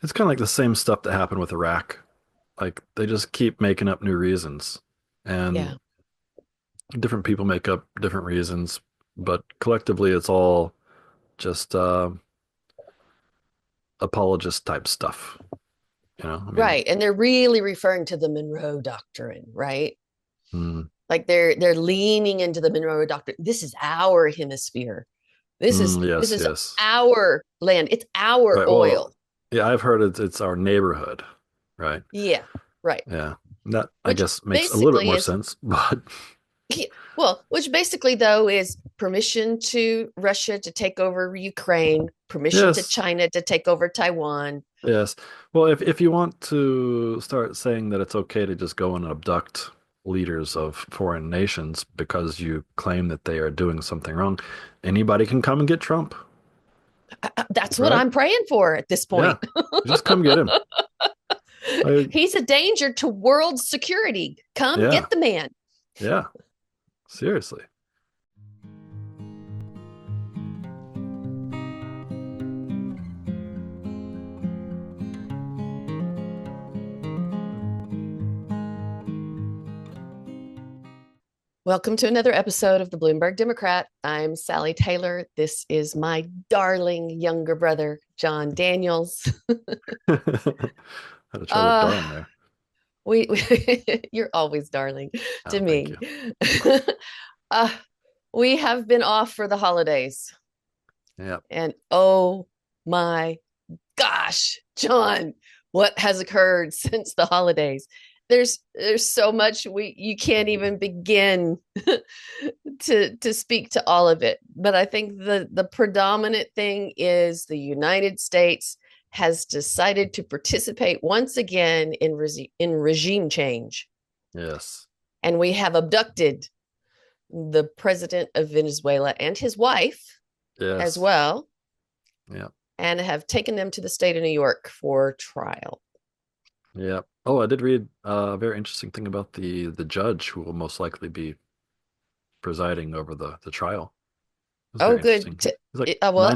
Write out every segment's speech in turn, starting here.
It's kind of like the same stuff that happened with Iraq. Like they just keep making up new reasons, and Yeah. different people make up different reasons, but collectively it's all just apologist type stuff. I mean, Right. And they're really referring to the Monroe Doctrine, right? mm, Like they're leaning into the Monroe Doctrine. This is our hemisphere. This is this yes, is yes. our land. It's our Right. oil. Well, yeah, I've heard it's our neighborhood, right? Yeah, right. Yeah. That I Which guess makes a little bit basically more is sense, but well, which basically though is permission to Russia to take over Ukraine, permission to yes, China to take over Taiwan. yes. Well, if you want to start saying that it's okay to just go and abduct leaders of foreign nations because you claim that they are doing something wrong, anybody can come and get Trump, That's what right? I'm praying for at this Yeah. point. Just come get him. Like, He's a danger to world security. Come yeah. get the man. Yeah. Seriously. Welcome to another episode of the Bloomburg Democrat. I'm Sally Taylor. This is my darling younger brother, John Daniels. Had to try with Uh, darn there. we you're always darling to Oh, thank me. you. uh, we have been off for the holidays, Yeah. and oh my gosh, John, what has occurred since the holidays? There's so much we you can't even begin to speak to all of it. But I think the predominant thing is the United States has decided to participate once again in regime change, Yes. and we have abducted the president of Venezuela and his wife as Yes. well, Yeah. and have taken them to the state of New York for trial. Yeah. Oh, I did read a very interesting thing about the judge who will most likely be presiding over the trial. It was Oh, very good. interesting. He's like Well,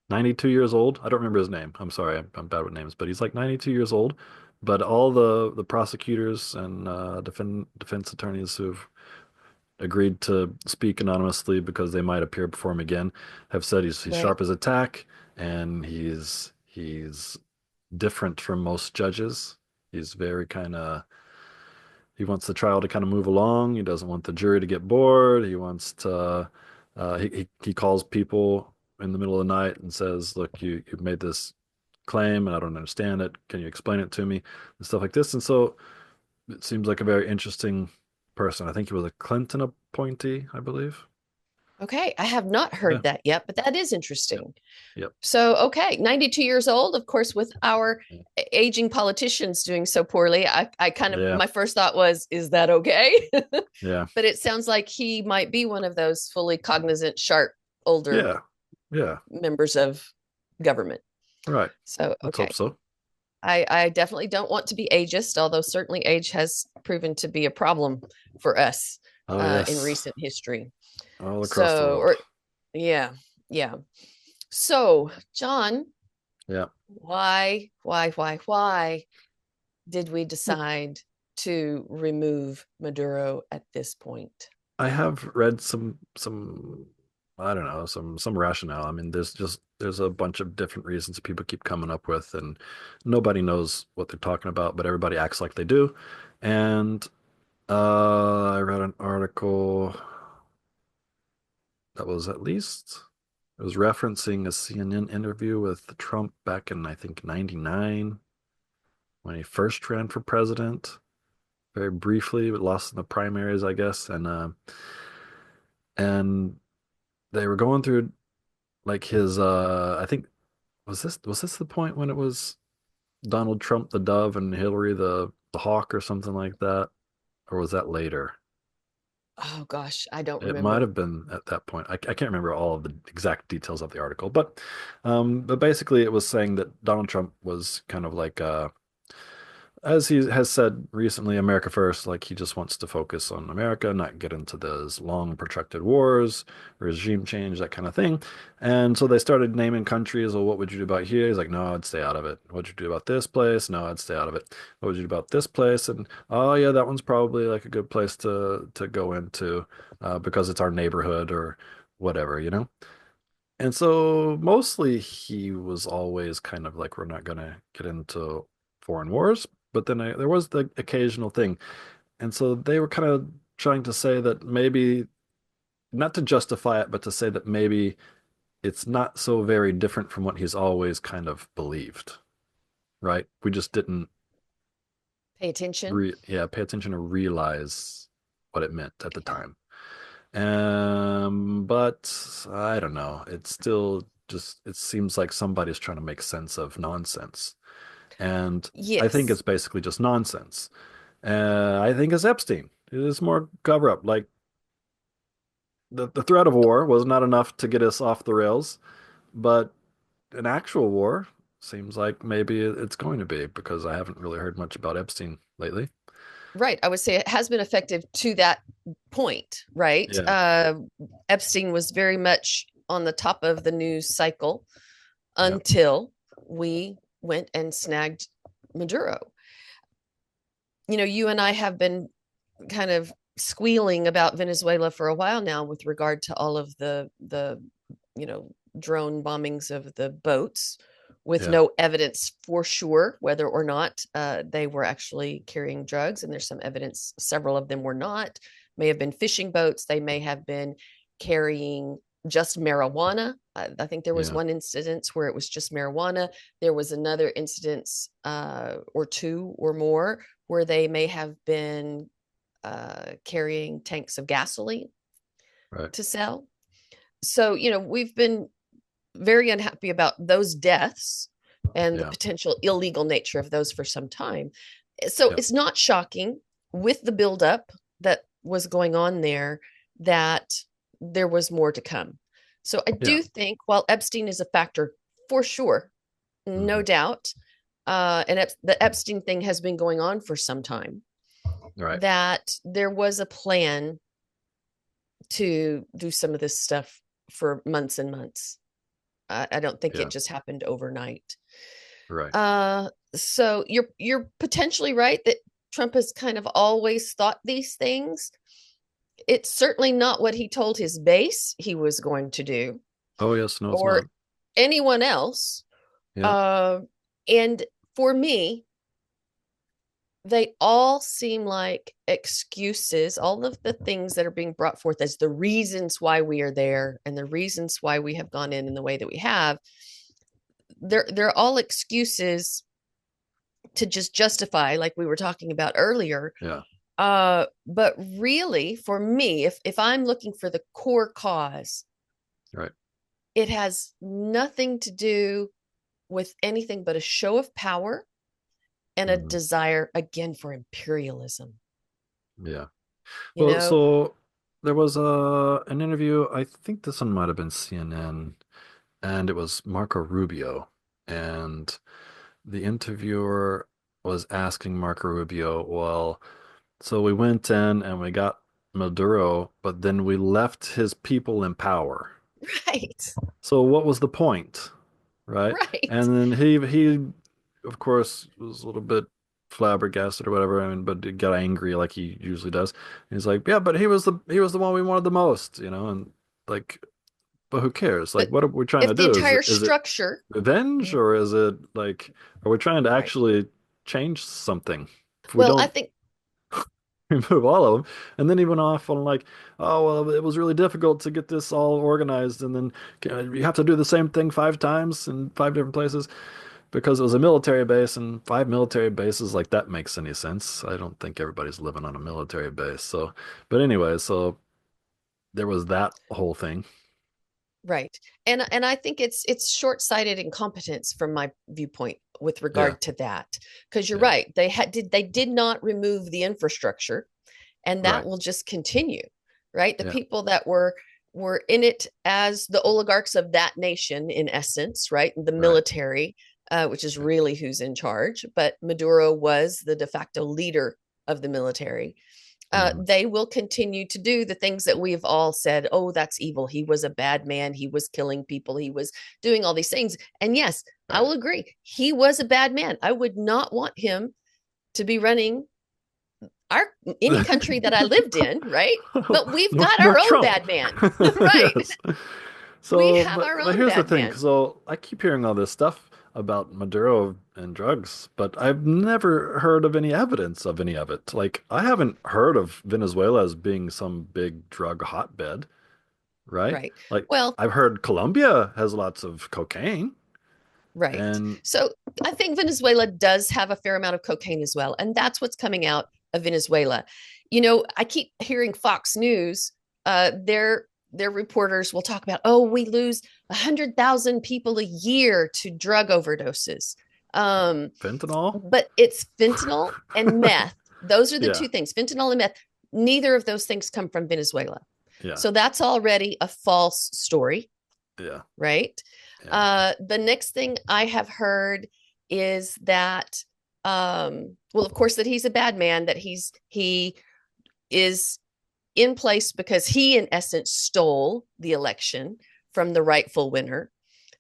92 years old. I don't remember his name. I'm sorry, I'm bad with names, but he's like 92 years old. But all the prosecutors and defense attorneys who've agreed to speak anonymously because they might appear before him again have said he's right. sharp as a tack and he's different from most judges. He's very kind of he wants the trial to kind of move along. He doesn't want the jury to get bored. He wants to he calls people in the middle of the night and says, "Look, you've made this claim and I don't understand it. Can you explain it to me?" and stuff like this. And so it seems like a very interesting person. I think he was a Clinton appointee, I believe. Okay. I have not Yeah. heard that yet, but that is Yep. interesting. Yep. So, okay, 92 years old, of course, with our aging politicians doing so poorly, I kind of, Yeah. my first thought was, is that okay? Yeah. But it sounds like he might be one of those fully cognizant, sharp, older Yeah. Yeah. members of government. Right. So, Let's hope okay. so. I definitely don't want to be ageist, although certainly age has proven to be a problem for us Oh, in yes. recent history. All across the So, world. or yeah, yeah. So, John, Yeah. why did we decide to remove Maduro at this point? I have read some I don't know, some rationale. I mean, there's a bunch of different reasons people keep coming up with and nobody knows what they're talking about, but everybody acts like they do. And I read an article that was at least it was referencing a CNN interview with Trump back in I think 99 when he first ran for president, very briefly, but lost in the primaries, I guess. And they were going through like his I think was this the point when it was Donald Trump the dove and Hillary the hawk or something like that? Or was that later? Oh gosh, I don't It might remember. have been at that point. I can't remember all of the exact details of the article, but basically it was saying that Donald Trump was kind of like as he has said recently, America first, like he just wants to focus on America, not get into those long protracted wars, regime change, that kind of thing. And so they started naming countries. Well, what would you do about here? He's like, no, I'd stay out of it. What'd you do about this place? No, I'd stay out of it. What would you do about this place? And oh yeah, that one's probably like a good place to go into because it's our neighborhood or whatever, you know? And so mostly he was always kind of like, we're not going to get into foreign wars. But then there was the occasional thing. And so they were kind of trying to say that maybe, not to justify it, but to say that maybe it's not so very different from what he's always kind of believed, right? We just didn't Pay attention. pay attention or realize what it meant at the Yeah. time. But I don't know. It's still just, it seems like somebody's trying to make sense of nonsense. And I think Yes. it's basically just nonsense. I think it's Epstein. It is more cover up. Like the threat of war was not enough to get us off the rails, but an actual war seems like maybe it's going to be because I haven't really heard much about Epstein lately. Right. I would say it has been effective to that point, right? Yeah, Epstein was very much on the top of the news cycle yeah, until we went and snagged Maduro. You know, you and I have been kind of squealing about Venezuela for a while now with regard to all of the you know drone bombings of the boats with yeah, no evidence for sure whether or not they were actually carrying drugs, and there's some evidence several of them were not. May have been fishing boats, they may have been carrying just marijuana. I think there was yeah, one incident where it was just marijuana. There was another incident or two or more where they may have been carrying tanks of gasoline right. to sell. So, you know, we've been very unhappy about those deaths and the Yeah, potential illegal nature of those for some time. So yeah, it's not shocking with the buildup that was going on there that there was more to come. So I yeah. do think while Epstein is a factor for sure, no Hmm. doubt, and the Epstein thing has been going on for some time, Right. that there was a plan to do some of this stuff for months and months. I don't think it Yeah, just happened overnight. right. So you're potentially right that Trump has kind of always thought these things. It's certainly not what he told his base he was going to do, Oh, yes, no, it's or not. anyone else. Yeah, Uh, and for me, they all seem like excuses, all of the things that are being brought forth as the reasons why we are there and the reasons why we have gone in the way that we have. They're all excuses to just justify, like we were talking about earlier. yeah, But really, for me, if I'm looking for the core cause, right. it has nothing to do with anything but a show of power and a Hmm. desire again for imperialism. Yeah. You Well, know, so there was an interview, I think this one might have been CNN, and it was Marco Rubio. And the interviewer was asking Marco Rubio, well, so we went in and we got Maduro, but then we left his people in power. right, So what was the point? Right? right. And then he of course was a little bit flabbergasted or whatever. I mean, but he got angry like he usually does. And he's like, yeah, but he was the one we wanted the most, and like, but who cares? Like, But what are we trying to if the do? entire Is it structure, revenge or is it like, are we trying to right? actually change something? If we Well, I don't think remove all of them, and then he went off on like, oh well, it was really difficult to get this all organized, and then you have to do the same thing 5 times in 5 different places because it was a military base and 5 military bases, like that makes any sense. I don't think everybody's living on a military base. So, but anyway, so there was that whole thing. right, and I think it's short-sighted incompetence from my viewpoint with Yeah, regard to that, because you're yeah, right. They did not remove the infrastructure, and that right. will just continue, right? The Yeah, people that were in it as the oligarchs of that nation, in essence, right? The right. military. which is really who's in charge. But Maduro was the de facto leader of the military. Hmm. They will continue to do the things that we've all said, oh, that's evil. He was a bad man. He was killing people. He was doing all these things. And yes, I Right. will agree. He was a bad man. I would not want him to be running our any country that I lived in, right? But we've got our North own Trump. bad man, right? Yes. We So, have but our but own here's the bad thing. man, So I keep hearing all this stuff about Maduro and drugs, but I've never heard of any evidence of any of it. Like I haven't heard of Venezuela as being some big drug hotbed, right? right? Like Well, I've heard Colombia has lots of cocaine, right. and So I think Venezuela does have a fair amount of cocaine as well. And that's what's coming out of Venezuela. I keep hearing Fox News, their reporters will talk about, oh, we lose 100,000 people a year to drug overdoses. Um, fentanyl. but it's fentanyl and meth. Those are the Yeah, two things, fentanyl and meth. Neither of those things come from Venezuela. yeah, So that's already a false story, yeah, right? yeah. The next thing I have heard is that, well, of course, that he's a bad man, that he is in place because he, in essence, stole the election from the rightful winner.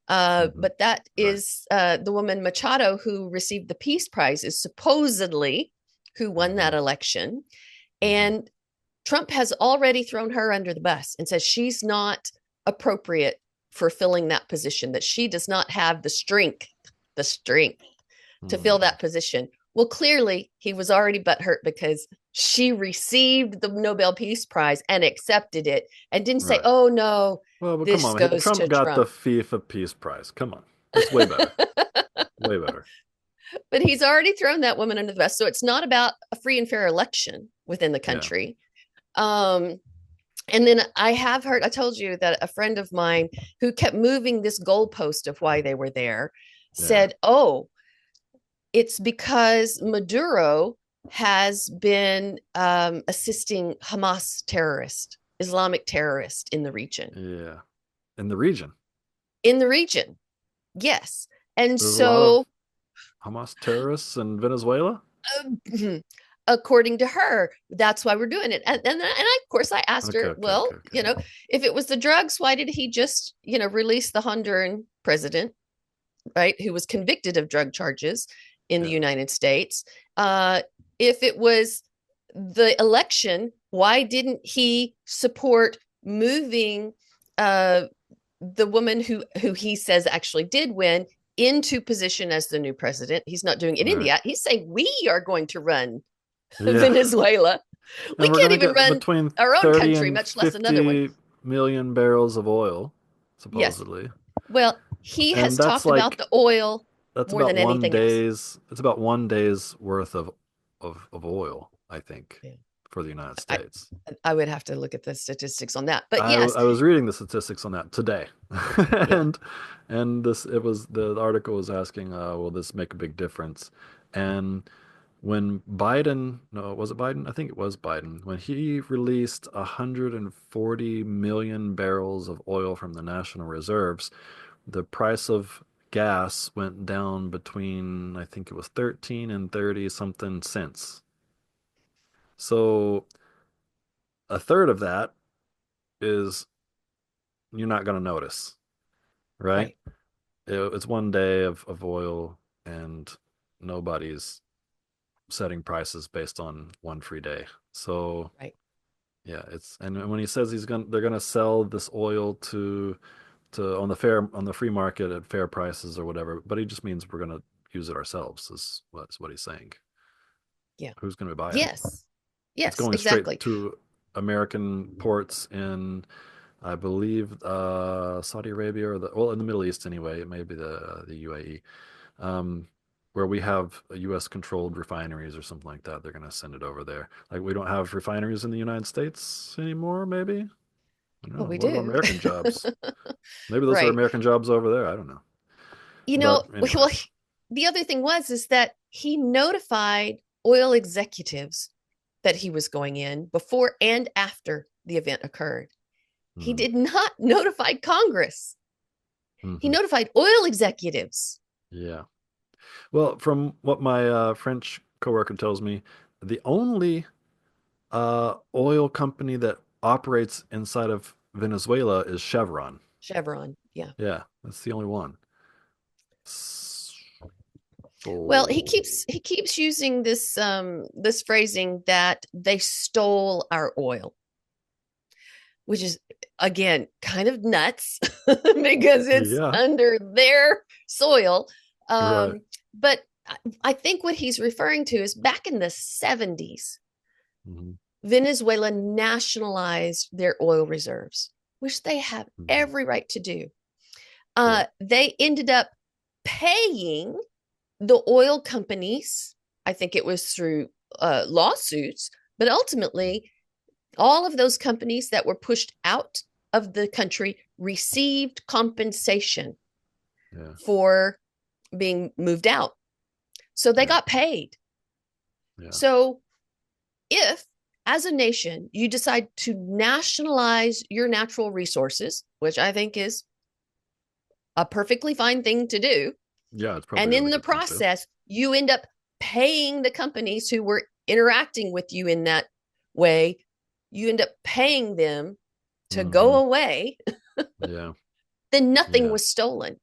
Hmm. But that Right. is the woman Machado who received the Peace Prize is supposedly who won that Hmm. election. Hmm. And Trump has already thrown her under the bus and says she's not appropriate for filling that position, that she does not have the strength to fill Hmm. that position. Well, clearly he was already butthurt because she received the Nobel Peace Prize and accepted it and didn't say, Right. oh no, Well, but come this on. goes Trump to got the Trump. FIFA Peace Prize. Come on. That's way better. Way better. But he's already thrown that woman under the bus. So it's not about a free and fair election within the Yeah. country. Um, and then I have heard, I told you that a friend of mine who kept moving this goalpost of why they were there Yeah. said, oh, it's because Maduro has been assisting Hamas terrorists, Islamic terrorists in the region. Yeah. In the region, In the region, yes. And there's a lot of so Hamas terrorists in Venezuela. according to her, that's why we're doing it. Of course, I asked Okay. her, Okay. well, Okay. Okay. if it was the drugs, why did he just, release the Honduran president, right, who was convicted of drug charges in the Yeah. United States? If it was the election, why didn't he support moving the woman who he says actually did win into position as the new president? He's not doing it in Right. India. He's saying we are going to run Yeah. Venezuela. We And we're can't gonna even get run between our own 30 country, and much less another one. 50 million barrels of oil, Yes. supposedly. Well, he has And that's talked about like the oil that's more about than one anything else. day's it's about one day's worth of oil, I think, Yeah. for the United I, States. I would have to look at the statistics on that. But I yes, was reading the statistics on that today, yeah, and this it was the article was asking, will this make a big difference? And when Biden, no, was it Biden? I think it was Biden. When he released 140 million barrels of oil from the national reserves, the price of gas went down between, I think it was 13 and 30 something cents. So a third of that is you're not going to notice, right? right, It's one day of oil, and nobody's setting prices based on one free day. So right. yeah, it's and when he says they're gonna sell this oil to on the free market at fair prices or whatever, but he just means we're gonna use it ourselves is what he's saying. Yeah. Who's gonna buy it? Yes. It's Yes, going straight exactly. to American ports in I believe Saudi Arabia or in the Middle East anyway. It may be the UAE, um, where we have U.S. controlled refineries or something like that. They're going to send it over there. Like we don't have refineries in the United States anymore. Maybe I don't Well, know. we What about do. American jobs? Maybe those are Right. American jobs over there. I don't know. You But know, anyway, well, the other thing is that he notified oil executives that he was going in before and after the event occurred. He mm, did not notify Congress. He hmm, notified oil executives. yeah, Well, from what my French coworker tells me, the only oil company that operates inside of Venezuela is Chevron. Chevron. Yeah. Yeah, that's the only one. Well, So, he keeps using this phrasing that they stole our oil, which is again kind of nuts because it's yeah, under their soil. right. But I think what he's referring to is back in the 70s, Hmm. Venezuela nationalized their oil reserves, which they have Hmm. every right to do. Sure. They ended up paying the oil companies. I think it was through lawsuits, but ultimately, all of those companies that were pushed out of the country received compensation Yeah, for being moved out. So they yeah, got paid. yeah. So if, as a nation, you decide to nationalize your natural resources, which I think is a perfectly fine thing to do, Yeah, it's and probably a in really the good thing to do. process, you end up paying the companies who were interacting with you in that way, you end up paying them to go Hmm. away, Yeah, then nothing yeah. was stolen.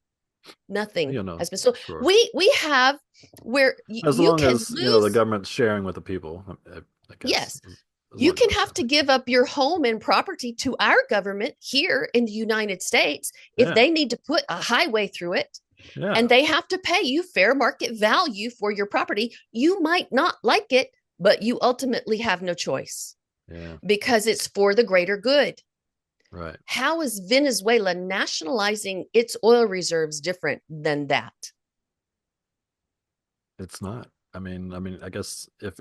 Nothing You know, has been stolen. sure. We have where As you long can as, the lose. government's sharing with the people, I guess, Yes, as you long as can that's have to happening. give up your home and property to our government here in the United States if Yeah, they need to put a highway through it, yeah, and they have to pay you fair market value for your property. You might not like it, but you ultimately have no choice yeah, because it's for the greater good. right. How is Venezuela nationalizing its oil reserves different than that? It's not. I guess if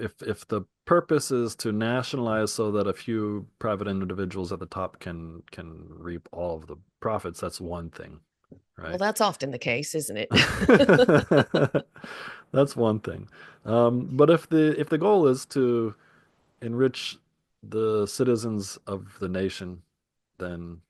the purpose is to nationalize so that a few private individuals at the top can reap all of the profits, that's one thing, Well, right? that's often the case, isn't it? That's one thing. But if the goal is to enrich the citizens of the nation, then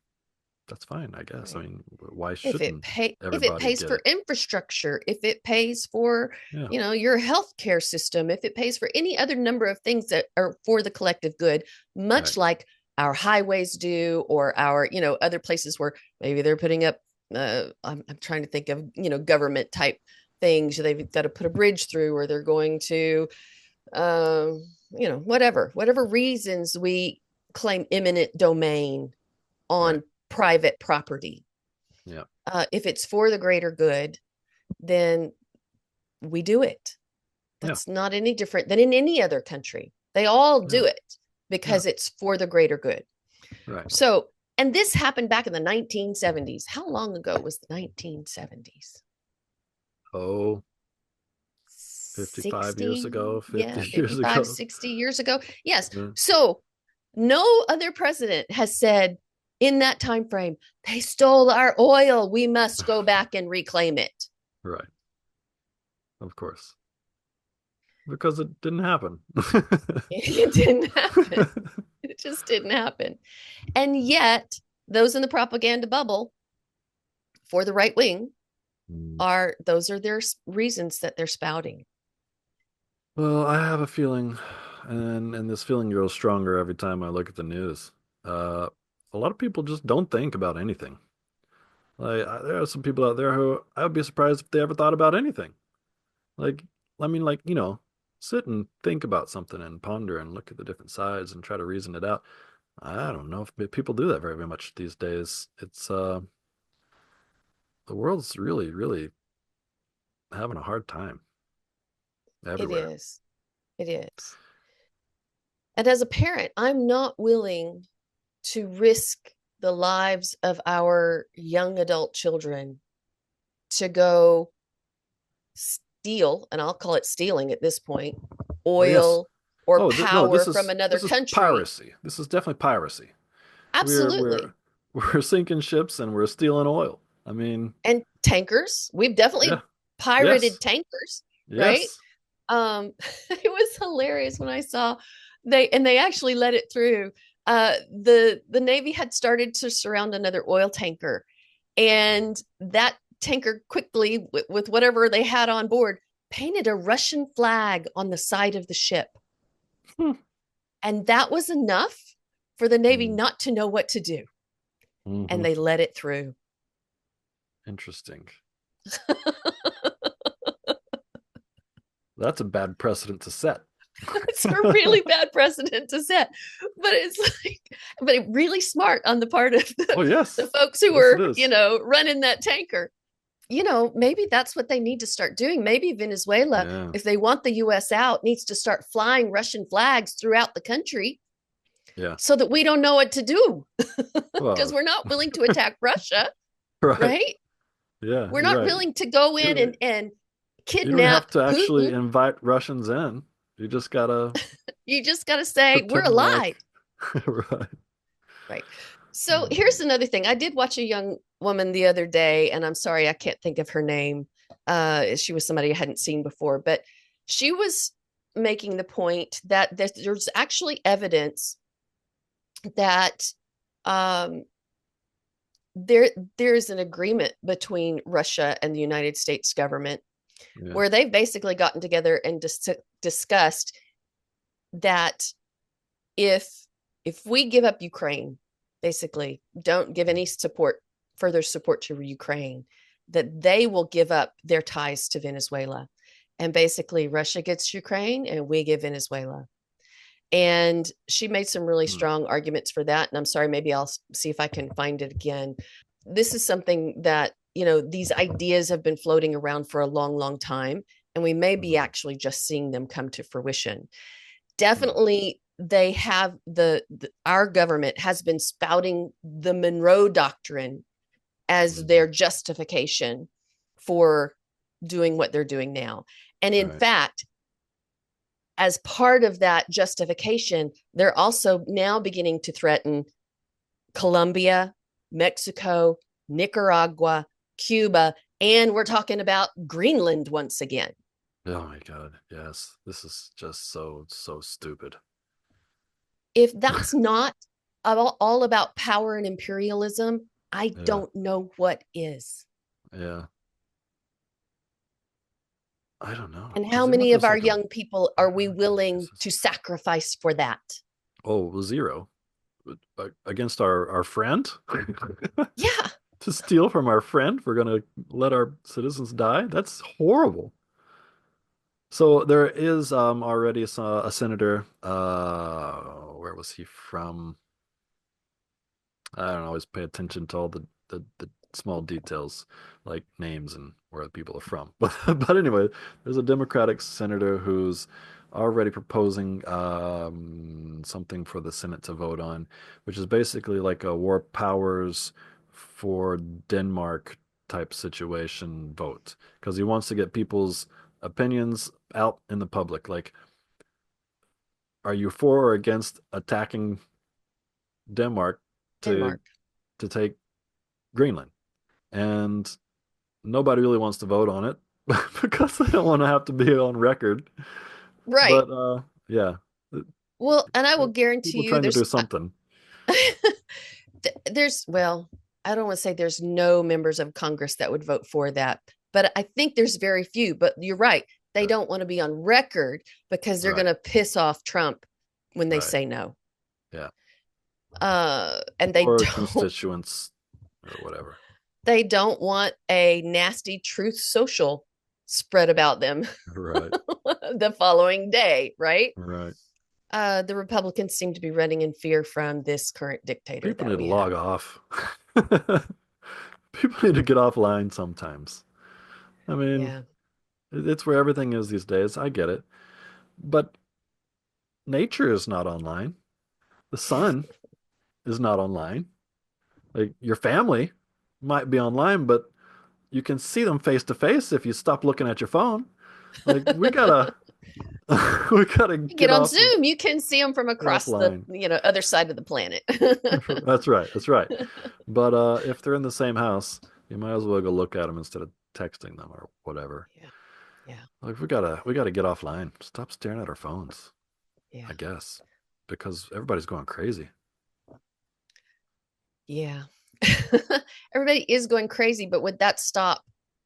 that's fine, I guess. Right. Why shouldn't If it everybody pays get for it? infrastructure, if it pays for, Yeah, your healthcare system, if it pays for any other number of things that are for the collective good, right, much like our highways do, or our, other places where maybe they're putting up, I'm trying to think of, government type things they've got to put a bridge through, or they're going to, whatever reasons we claim eminent domain right. on private property. Yeah, If it's for the greater good, then we do it. yeah, That's not any different than in any other country. They all yeah, do it yeah, because it's for the greater good. right. So, and this happened back in the 1970s. How long ago was the 1970s? Oh, 55 years 60, ago, 50 yeah, years 55, ago. 60 years ago. Yes. Yeah, So, no other president has said in that time frame, they stole our oil. We must go back and reclaim it. right. Of course. Because it didn't happen. It didn't happen. It just didn't happen. And yet, those in the propaganda bubble for the right wing Mm. are those are their reasons that they're spouting. Well, I have a feeling, and this feeling grows stronger every time I look at the news. Uh, a lot of people just don't think about anything. There are some people out there who I would be surprised if they ever thought about anything. Like, sit and think about something and ponder and look at the different sides and try to reason it out. I don't know if people do that very much these days. The world's really, really having a hard time It everywhere. is. It is. And as a parent, I'm not willing to risk the lives of our young adult children to go steal, and I'll call it stealing at this point, Oh, yes. oil or Oh, no, power from another this is country. piracy. This is definitely piracy. We're Absolutely. we're we're sinking ships and we're stealing oil. I mean, And tankers. We've yeah. definitely pirated Yes. tankers, right? Yes. It was hilarious when I saw they actually let it through. The Navy had started to surround another oil tanker, and that tanker quickly, with whatever they had on board, painted a Russian flag on the side of the ship. And that was enough for the Navy Mm. not to know what to do. And Hmm. they let it through. Interesting. That's a bad precedent to set. It's a really bad precedent to set, but it's like, but really smart on the part of Oh, the yes. folks who Yes, it were, is. running that tanker. Maybe that's what they need to start doing. Maybe Venezuela, Yeah. if they want the US out, needs to start flying Russian flags throughout the country Yeah. so that we don't know what to do because Well, we're not willing to attack Russia, right. right? Yeah, We're you're not right. willing to go in You and you don't have kidnap to actually Putin. invite Russians in. You just gotta You just got to say, we're pretend alive. like right. Right. So here's another thing. I did watch a young woman the other day, and I'm sorry, I can't think of her name. She was somebody I hadn't seen before, but she was making the point that there's actually evidence that um, there there's an agreement between Russia and the United States government Yeah. where they've basically gotten together and discussed that if we give up Ukraine, basically don't give any further support to Ukraine, that they will give up their ties to Venezuela. And basically Russia gets Ukraine and we give Venezuela. And she made some really Hmm. strong arguments for that. And I'm sorry, maybe I'll see if I can find it again. This is something that, these ideas have been floating around for a long, long time. And we may be Mhm. actually just seeing them come to fruition. Hmm. Definitely they have our government has been spouting the Monroe Doctrine as Mhm. their justification for doing what they're doing now. And in Right. fact, as part of that justification, they're also now beginning to threaten Colombia, Mexico, Nicaragua, Cuba, and we're talking about Greenland once again. Oh my God. Yes. This is just so stupid. If that's not all about power and imperialism, I Yeah. don't know what is. Yeah. I don't know. And how Is it not many of just our like a young people I are we don't know. willing This to is sacrifice for that? oh well, zero. Against our friend Yeah, to steal from our friend. We're gonna let our citizens die. That's horrible. So there is already a senator. Where was he from? I don't always pay attention to all the small details, like names and where the people are from. But anyway, there's a Democratic senator who's already proposing something for the Senate to vote on, which is basically like a war powers for Denmark type situation vote, because he wants to get people's opinions out in the public. Like, are you for or against attacking Denmark to Denmark. take Greenland? And nobody really wants to vote on it because they don't want to have to be on record. Right. But yeah, Well, and I will guarantee people you trying to do something. well, I don't want to say there's no members of Congress that would vote for that, but I think there's very few. But you're right. They Right, don't want to be on record because they're going right, to piss off Trump when they right. say no. Yeah, And they or don't constituents or whatever. they don't want a nasty truth social spread about them Right, the following day, right? right. The Republicans seem to be running in fear from this current dictator People that need to we log have. off. People need to get offline sometimes. I mean, Yeah. it's where everything is these days. I get it. But nature is not online. The sun is not online. Like your family might be online, but you can see them face to face if you stop looking at your phone. Like we gotta we gotta Get get on off of Zoom, you can see them from get across the, offline. other side of the planet. That's right. That's right. But if they're in the same house, you might as well go look at them instead of texting them or whatever. Yeah. Yeah. Like we gotta get offline. Stop staring at our phones, Yeah. I guess, because everybody's going crazy. Yeah. Everybody is going crazy, but would that stop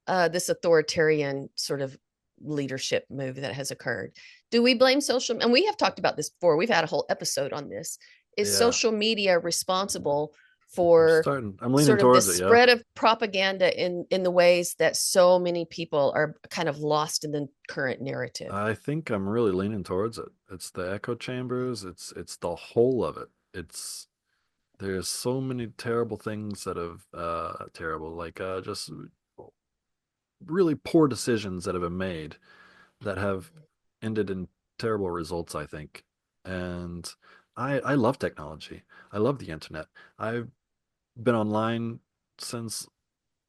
this authoritarian sort of leadership move that has occurred. Do we blame social? And we have talked about this before. We've had a whole episode on this. Is Yeah, social media responsible for I'm leaning sort of towards this it. Yeah. spread of propaganda in the ways that so many people are kind of lost in the current narrative? I think I'm really leaning towards it. It's the echo chambers. It's the whole of it. It's there's so many terrible things that have terrible like just really poor decisions that have been made that have ended in terrible results, I think. And I love technology. I love the internet. I've been online since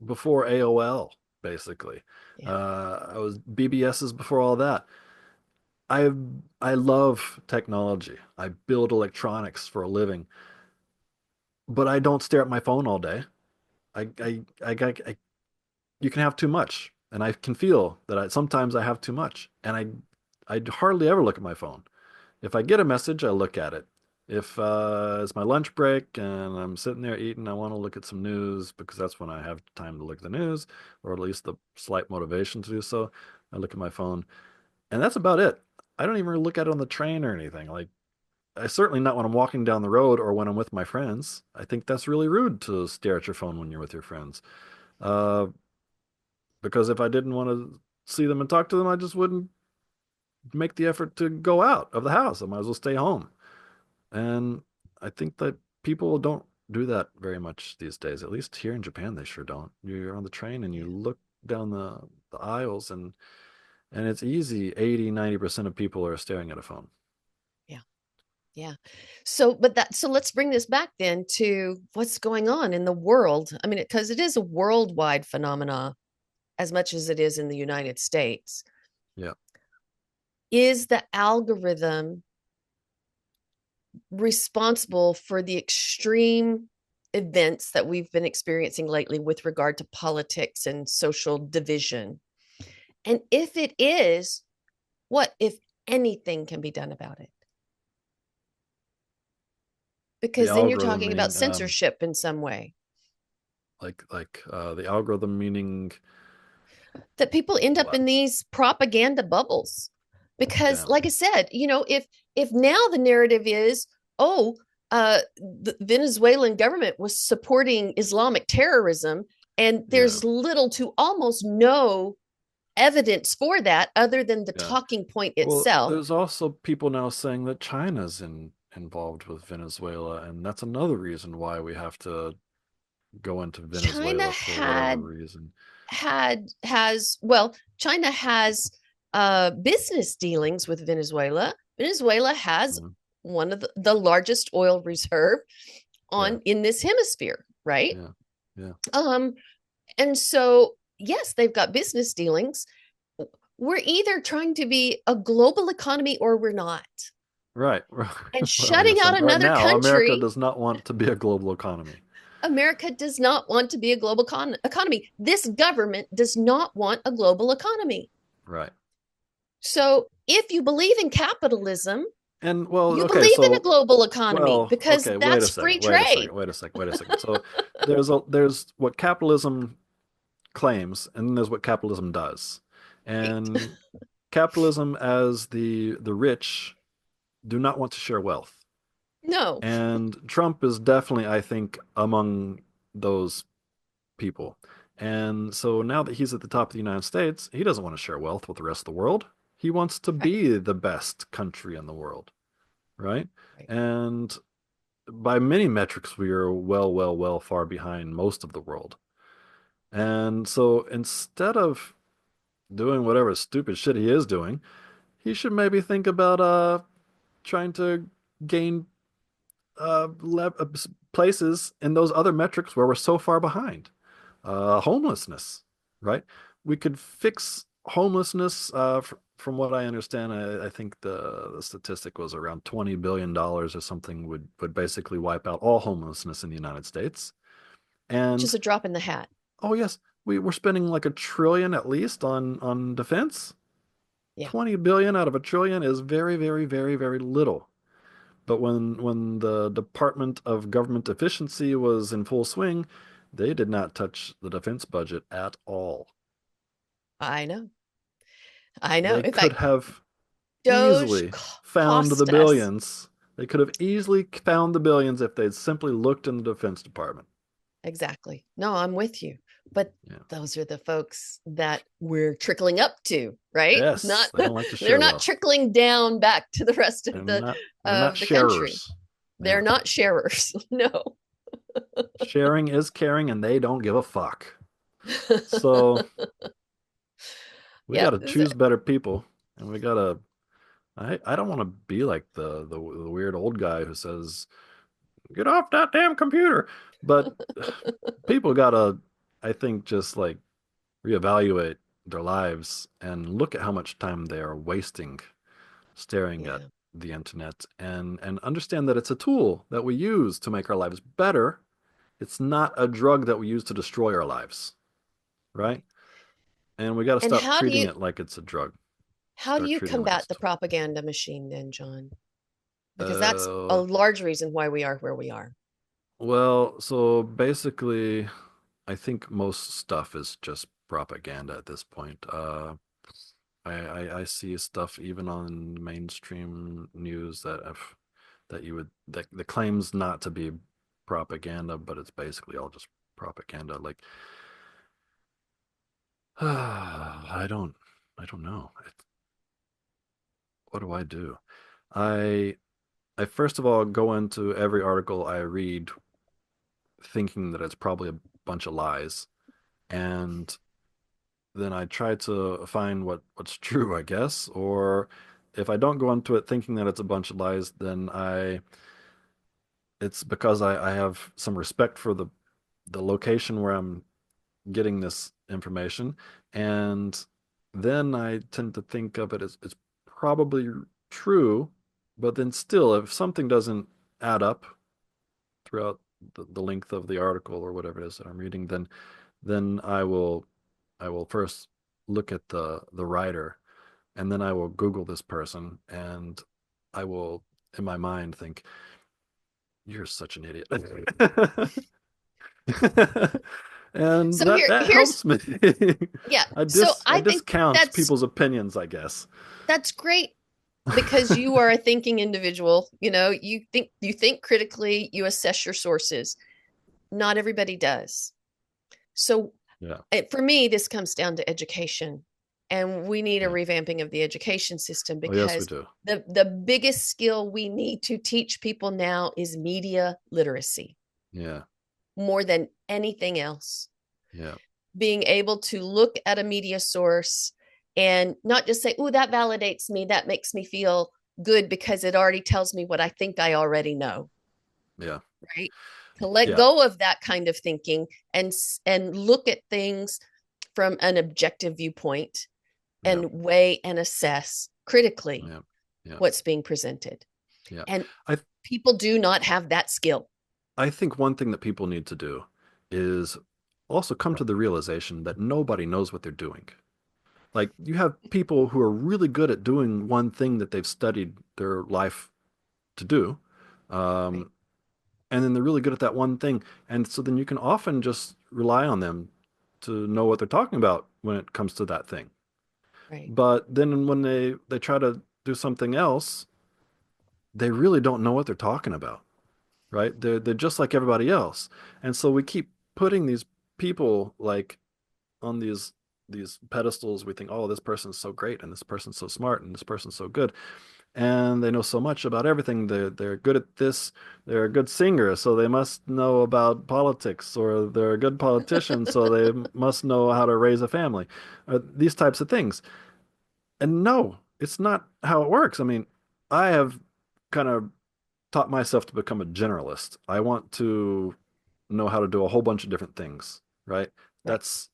before AOL, basically. Yeah. I was BBS's before all that. I I love technology. I build electronics for a living, but I don't stare at my phone all day. I you can have too much, and I can feel that sometimes I have too much, and I hardly ever look at my phone. If I get a message, I look at it. If it's my lunch break and I'm sitting there eating, I want to look at some news because that's when I have time to look at the news, or at least the slight motivation to do so. I look at my phone, and that's about it. I don't even really look at it on the train or anything. Like, I certainly not when I'm walking down the road or when I'm with my friends. I think that's really rude to stare at your phone when you're with your friends. Uh, because if I didn't want to see them and talk to them, I just wouldn't make the effort to go out of the house. I might as well stay home. And I think that people don't do that very much these days. At least here in Japan, they sure don't. You're on the train and you Yeah. look down the aisles and it's easy 80, 90% of people are staring at a phone. Yeah. Yeah. So let's bring this back then to what's going on in the world. I mean, because it is a worldwide phenomena as much as it is in the United States. Yeah. Is the algorithm responsible for the extreme events that we've been experiencing lately with regard to politics and social division? And if it is, what, if anything, can be done about it? The Because then you're algorithm talking about meaning censorship in some way, the algorithm meaning that people end up what? in these propaganda bubbles. Because, Yeah. like I said, if now the narrative is, oh, the Venezuelan government was supporting Islamic terrorism, and Yeah. there's little to almost no evidence for that other than the Yeah. talking point Well, itself. there's also people now saying that China's involved with Venezuela, and that's another reason why we have to go into China Venezuela for whatever reason. China has business dealings with Venezuela. Venezuela has Mhm. one of the largest oil reserve Yeah, on in this hemisphere, right? yeah, yeah. Um, and so yes, they've got business dealings. We're either trying to be a global economy or we're not. Right. And Well, shutting yes. out Right another now, America country, does not want to be a global economy. America does not want to be a global economy. This government does not want a global economy. Right. So if you believe in capitalism, And well, you okay, believe in a so global economy well, because okay, wait a that's second, free wait a second, trade. wait a second, wait a second. So there's what capitalism claims, and then there's what capitalism does. Right. And capitalism as the rich do not want to share wealth. No, And Trump is definitely, I think, among those people. And so now that he's at the top of the United States, he doesn't want to share wealth with the rest of the world. He wants to right, be the best country in the world, right? right. And by many metrics, we are well, well, well far behind most of the world. And so instead of doing whatever stupid shit he is doing, he should maybe think about trying to gain places in those other metrics where we're so far behind. Homelessness, right? We could fix homelessness. From what I understand, I think the statistic was around $20 billion or something would basically wipe out all homelessness in the United States. Which is And a drop in the hat. oh yes, we're spending like $1 trillion at least on defense. Yeah, 20 billion out of $1 trillion is very, very, very, very little. But when the Department of Government Efficiency was in full swing, they did not touch the defense budget at all. I know. I know. They In could fact, have Doge easily found the cost us. billions. They could have easily found the billions if they'd simply looked in the Defense Department. Exactly. No, I'm with you. But Yeah. those are the folks that we're trickling up to, right? Not Yes, they don't like to they're share not well. trickling down back to the rest They're not of the country. sharers. They're Yeah. not sharers. No. Sharing is caring and they don't give a fuck. So we Yeah. got to choose better people, and we got to. I don't want to be like the weird old guy who says, "Get off that damn computer." But people got to, I think, just like reevaluate their lives and look at how much time they are wasting staring at Yeah. the internet, and understand that it's a tool that we use to make our lives better. It's not a drug that we use to destroy our lives, right? Right. And we got to And stop treating it like it's a drug. how do Start you treating it like combat it's a the tool. propaganda machine then, John? Because that's a Uh, large reason why we are where we are. well, so basically, I think most stuff is just propaganda at this point. I see stuff even on mainstream news that you would that claims not to be propaganda, but it's basically all just propaganda. Like, I don't I don't know. What do I do? I I first of all go into every article I read thinking that it's probably a bunch of lies, and then I try to find what's true, I guess. Or if I don't go into it thinking that it's a bunch of lies, then I it's because I have some respect for the location where I'm getting this information, and then I tend to think of it as it's probably true, but then still, if something doesn't add up throughout the length of the article or whatever it is that I'm reading, then I will first look at the writer, and then I will Google this person, and I will in my mind think, "You're such an idiot," and So that here's helps me. yeah. I So dis I I think discount that's people's opinions, I guess. that's great because you are a thinking individual. You think critically, you assess your sources. Not everybody does. So Yeah, for me, this comes down to education. And we need a yeah. revamping of the education system Oh, yes, we because do. the biggest skill we need to teach people now is media literacy Yeah, more than anything else. yeah, Being able to look at a media source and not just say, oh, that validates me, that makes me feel good because it already tells me what I think I already know, yeah, right? To let yeah, go of that kind of thinking and look at things from an objective viewpoint yeah, and weigh and assess critically yeah, yeah, what's being presented. yeah. And I people do not have that skill. I think one thing that people need to do is also come to the realization that nobody knows what they're doing. Like, you have people who are really good at doing one thing that they've studied their life to do. Right, Um, and then they're really good at that one thing. And so then you can often just rely on them to know what they're talking about when it comes to that thing. right, But then when they try to do something else, they really don't know what they're talking about, right? They're just like everybody else. And so we keep putting these people like on these pedestals. We think, oh, this person's so great, and this person's so smart, and this person's so good, and they know so much about everything. They're good at this. They're a good singer, so they must know about politics, or they're a good politician, so they must know how to raise a family. These types of things. And no, it's not how it works. I mean, I have kind of taught myself to become a generalist. I want to know how to do a whole bunch of different things, right? right. That's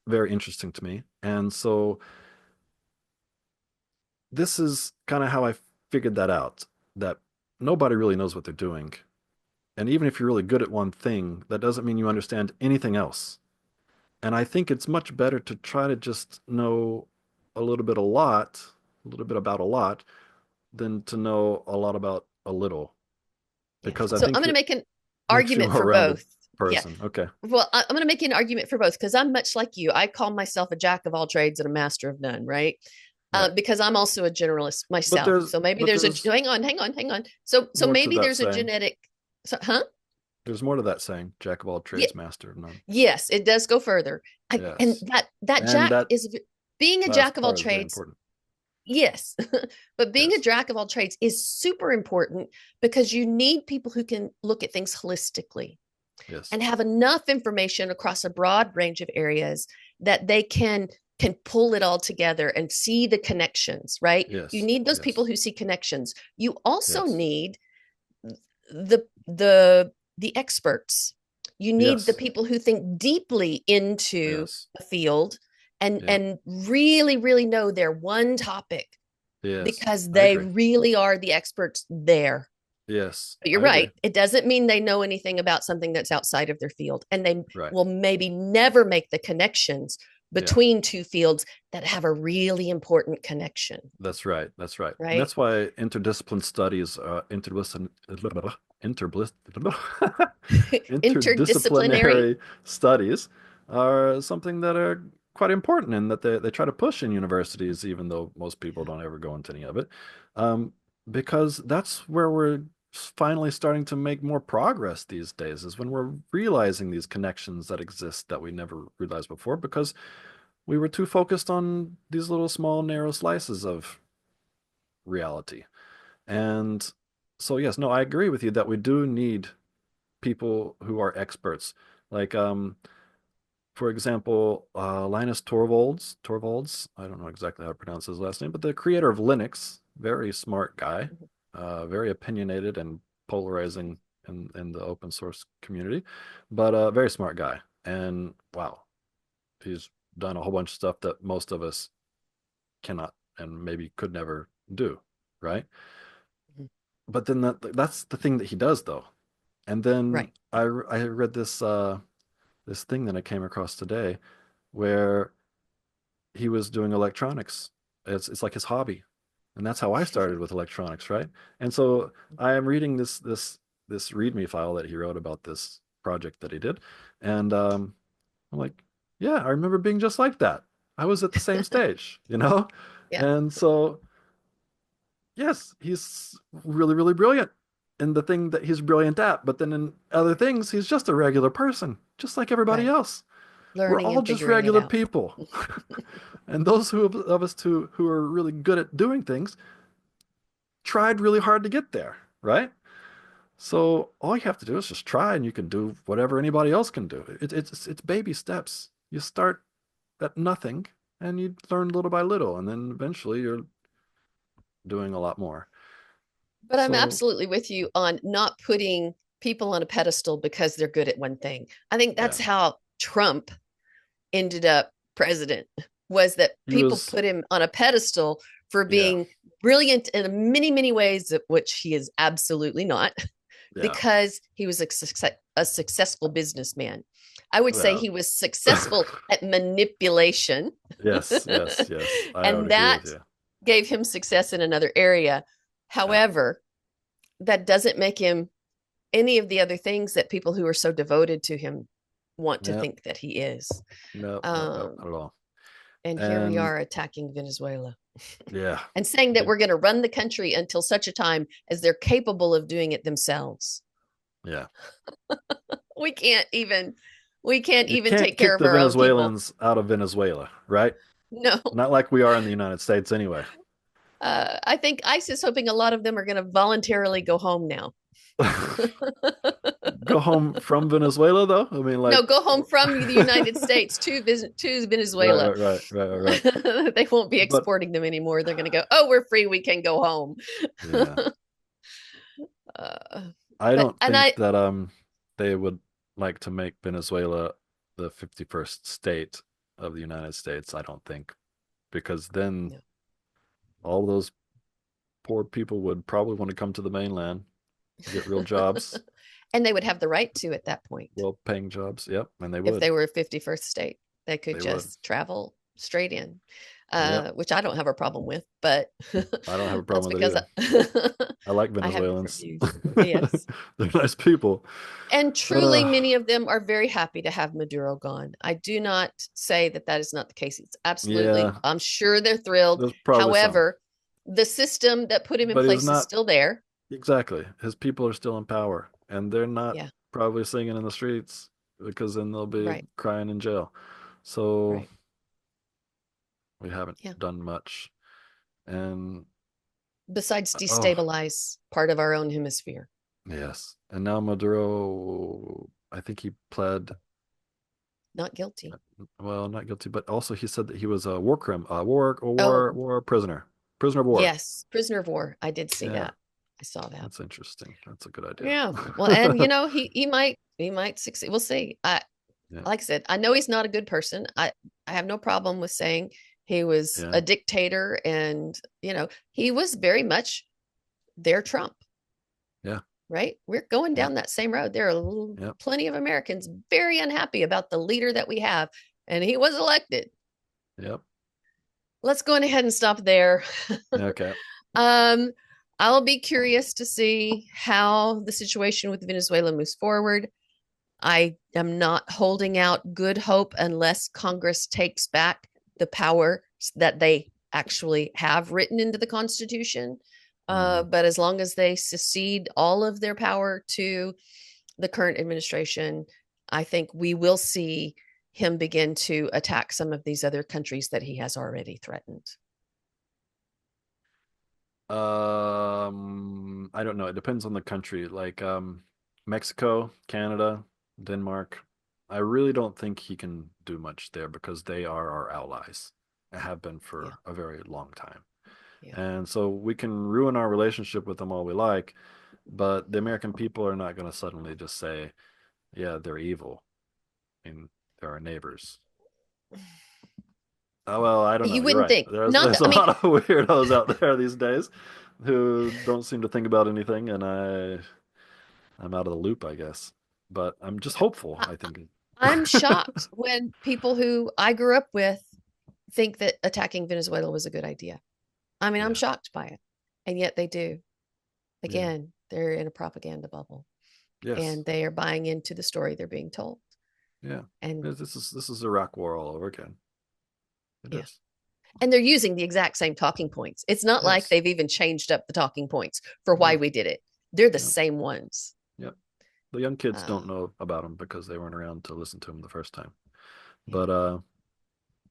very interesting to me. And so this is kind of how I figured that out, that nobody really knows what they're doing. And even if you're really good at one thing, that doesn't mean you understand anything else. And I think it's much better to try to just know a little bit about a lot, than to know a lot about a little, Yeah. because I So I'm think going to it make an makes you a argument for more-rounded both. Yeah. person. Okay. Well, I'm going to make an argument for both because I'm much like you. I call myself a jack of all trades and a master of none, right? Right. because I'm also a generalist But myself. there's So maybe but there's a, there's hang on. So more to maybe that there's a saying. genetic, huh? There's more to that saying, jack of all Yeah, trades, master of none. yes, it does go further. And Yes. that And Jack that is being a jack last of all part is very trades. important. Yes, but being a Yes. jack of all trades is super important because you need people who can look at things holistically Yes. and have enough information across a broad range of areas that they can pull it all together and see the connections, right? You Yes. need those people Yes. who see connections. You also Yes. need the experts. You need the Yes. people who think deeply into Yes. a field Yeah. and really really know their one topic Yes. because I they agree. really are the experts there. Yes. But you're I agree. right. It doesn't mean they know anything about something that's outside of their field. And they Right. will maybe never make the connections Yeah. between two fields that have a really important connection, That's right. That's right. And right? that's why interdiscipline studies, interdisciplinary, Interdisciplinary. interdisciplinary studies are something that are quite important and that they try to push in universities, even though most people don't ever go into any of it. Um, because that's where we're finally starting to make more progress these days, is when we're realizing these connections that exist that we never realized before, because we were too focused on these little small narrow slices of reality. And so yes, no, I agree with you that we do need people who are experts. Like for example, Linus Torvalds, I don't know exactly how to pronounce his last name, but the creator of Linux, very smart guy, very opinionated and polarizing in the open source community, but a very smart guy. And wow, he's done a whole bunch of stuff that most of us cannot and maybe could never do, right? But then that's the thing that he does though. And then Right. I read this thing that I came across today where he was doing electronics. It's like his hobby. And that's how I started with electronics, right? And so I am reading this README file that he wrote about this project that he did. And I'm like, yeah, I remember being just like that. I was at the same stage, you know? Yeah. And so yes, he's really, really brilliant in the thing that he's brilliant at. But then in other things, he's just a regular person, just like everybody Right. else. We're Learning all and just figuring it regular out. people. And those of us who are really good at doing things tried really hard to get there, right? So all you have to do is just try, and you can do whatever anybody else can do. It's baby steps. You start at nothing, and you learn little by little, and then eventually you're doing a lot more. But I'm So absolutely with you on not putting people on a pedestal because they're good at one thing. I think yeah, that's how Trump ended up president, was that he people was put him on a pedestal for yeah. being brilliant in many many ways, which he is absolutely not, Yeah. because he was a successful businessman. I would say Well, he was successful at manipulation, yes, yes, yes. I would and agree that with you. gave him success in another area. Yeah. However, that doesn't make him any of the other things that people who are so devoted to him want to Yep. think that he is. Nope. Nope. Nope. Um, Not at all. and here we And are attacking Venezuela yeah, and saying that they, we're going to run the country until such a time as they're capable of doing it themselves. yeah. We can't even we can't You even can't take care kick of the our own people. Venezuelans out of Venezuela, right? No. Not like we are in the United States anyway. I think ISIS is hoping a lot of them are going to voluntarily go home now. Go home from Venezuela, though. I mean, No, like, go home from the United States to right, Venezuela. right, right, right, right, right. They won't be But exporting them anymore. They're going to go, oh, we're free. We can go home. yeah, uh, I but, don't and think I, that they would like to make Venezuela the 51st state of the United States. I don't think, because then no. all those poor people would probably want to come to the mainland, get real jobs, And they would have the right to at that point. well-paying jobs. Yep, and they If would. they were a 51st state, they could They would. just travel straight in. Yep. which I don't have a problem with, but I don't have a that's problem with it because either. I like I have different Venezuelans. views. Yes. They're nice people. And truly, Uh, many of them are very happy to have Maduro gone. I do not say that that is not the case. It's absolutely, yeah, I'm sure they're thrilled. there's probably some, However, the system that put him in but he's place is not still there. exactly. His people are still in power, and they're not Yeah, probably singing in the streets because then they'll be right, crying in jail. So right. we haven't Yeah. done much. And Besides oh, destabilize part of our own hemisphere. yes. And now Maduro, I think he pled, Not guilty. well, not guilty, but also he said that he was a Oh, war prisoner, prisoner of war. yes. Prisoner of war. I did see Yeah, that. I saw that. that's interesting. That's a good idea. Yeah. Well, and he might succeed. We'll see. Yeah, Like I said, I know he's not a good person. I have no problem with saying he was yeah, a dictator, and he was very much their Trump, yeah, right? We're going yep, down that same road. There are yep, plenty of Americans very unhappy about the leader that we have, and he was elected. yep. Let's go ahead and stop there. Okay. um, I'll be curious to see how the situation with Venezuela moves forward. I am not holding out good hope unless Congress takes back the power that they actually have written into the Constitution. Mm. But as long as they secede all of their power to the current administration, I think we will see him begin to attack some of these other countries that he has already threatened. I don't know. It depends on the country. Like Mexico, Canada, Denmark. I really don't think he can do much there because they are our allies and have been Yeah, for a very long time. yeah. And so we can ruin our relationship with them all we like, but the American people are not going to suddenly just say, yeah, they're evil. I mean, they're our neighbors. Oh, well, I don't know. You You're wouldn't right. think. Not There's that, a I mean, lot of weirdos out there these days who don't seem to think about anything, and I'm out of the loop, I guess. But I'm just hopeful, I, I think. I'm shocked when people who I grew up with think that attacking Venezuela was a good idea. I mean, I'm Yeah. shocked by it. And yet they do. Yeah. Again, they're in a propaganda bubble Yes. and they are buying into the story they're being told. Yeah. And This is Iraq War all over again. It yeah. is. And they're using the exact same talking points. It's not like Yes. they've even changed up the talking points for why No. we did it. They're the Yep. same ones. Yep. The young kids Uh, don't know about them because they weren't around to listen to them the first time. yeah. But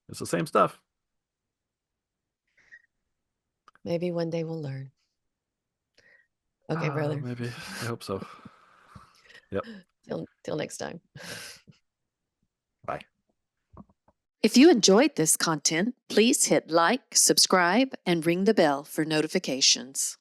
it's the same stuff. Maybe one day we'll learn. Okay, brother. Maybe. I hope so. Yep. Till next time. Bye. If you enjoyed this content, please hit like, subscribe, and ring the bell for notifications.